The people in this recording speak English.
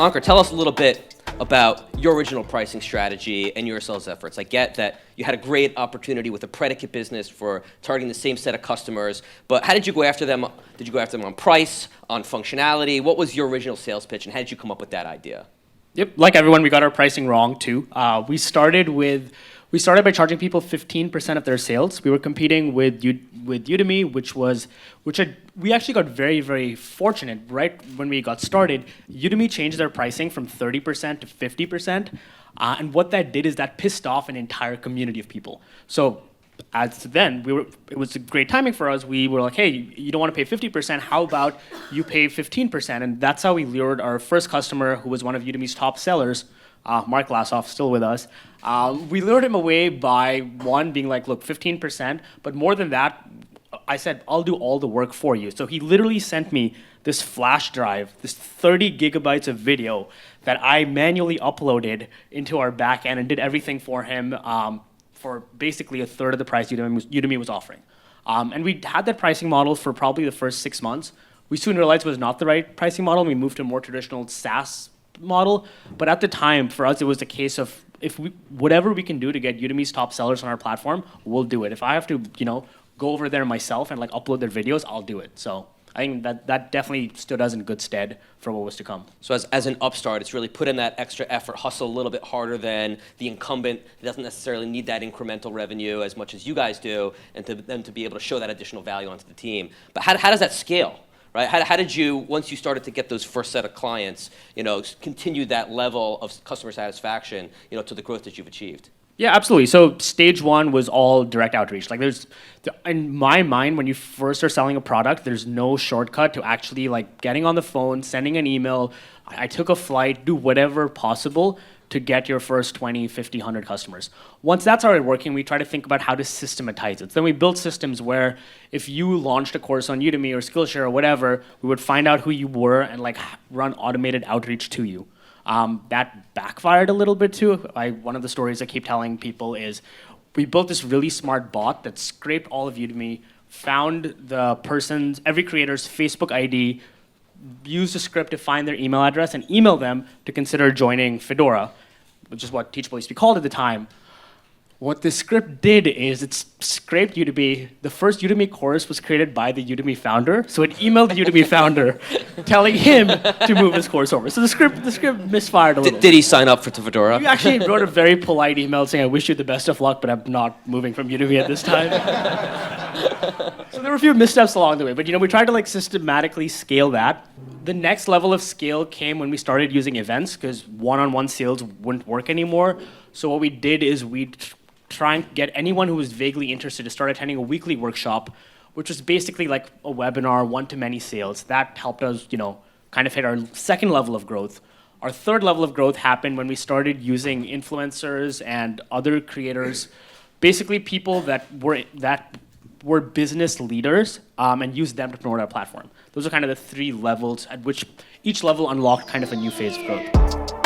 Ankur, tell us a little bit about your original pricing strategy and your sales efforts. I get that you had a great opportunity with a predicate business for targeting the same set of customers, but how did you go after them? Did you go after them on price, on functionality? What was your original sales pitch, and how did you come up with that idea? Yep, like everyone, we got our pricing wrong too. We started by charging people 15% of their sales. We were competing with Udemy, we actually got very, very fortunate right when we got started. Udemy changed their pricing from 30% to 50%, and what that did is that pissed off an entire community of people. So as then, it was a great timing for us. We were like, hey, you don't want to pay 50%, how about you pay 15%? And that's how we lured our first customer, who was one of Udemy's top sellers, Mark Lassoff, still with us. We lured him away by, one, being like, look, 15%, but more than that, I said, I'll do all the work for you. So he literally sent me this flash drive, this 30 gigabytes of video that I manually uploaded into our backend and did everything for him for basically a third of the price Udemy was offering. And we had that pricing model for probably the first 6 months. We soon realized it was not the right pricing model, and we moved to a more traditional SaaS model. But at the time, for us, it was a case of whatever we can do to get Udemy's top sellers on our platform, we'll do it. If I have to, go over there myself and upload their videos, I'll do it. So I think that definitely stood us in good stead for what was to come. So as an upstart, it's really put in that extra effort, hustle a little bit harder than the incumbent that doesn't necessarily need that incremental revenue as much as you guys do, and to be able to show that additional value onto the team. But how does that scale? Right? How did you, once you started to get those first set of clients, continue that level of customer satisfaction, to the growth that you've achieved? Yeah, absolutely. So stage one was all direct outreach. In my mind, when you first are selling a product, there's no shortcut to actually getting on the phone, sending an email. I took a flight, do whatever possible to get your first 20, 50, 100 customers. Once that started working, we tried to think about how to systematize it. So then we built systems where if you launched a course on Udemy or Skillshare or whatever, we would find out who you were and run automated outreach to you. That backfired a little bit too. One of the stories I keep telling people is we built this really smart bot that scraped all of Udemy, found every creator's Facebook ID, used a script to find their email address and email them to consider joining Fedora, which is what Teachable used to be called at the time. What this script did is it scraped Udemy. The first Udemy course was created by the Udemy founder, so it emailed the Udemy founder telling him to move his course over. So the script misfired a little. Did he sign up for Fedora? We actually wrote a very polite email saying, I wish you the best of luck, but I'm not moving from Udemy at this time. So there were a few missteps along the way, but we tried to systematically scale that. The next level of scale came when we started using events, because one-on-one sales wouldn't work anymore. So what we did is we'd try and get anyone who was vaguely interested to start attending a weekly workshop, which was basically like a webinar, one-to-many sales. That helped us, kind of hit our second level of growth. Our third level of growth happened when we started using influencers and other creators, basically people that were business leaders, and used them to promote our platform. Those are kind of the three levels at which each level unlocked kind of a new phase of growth.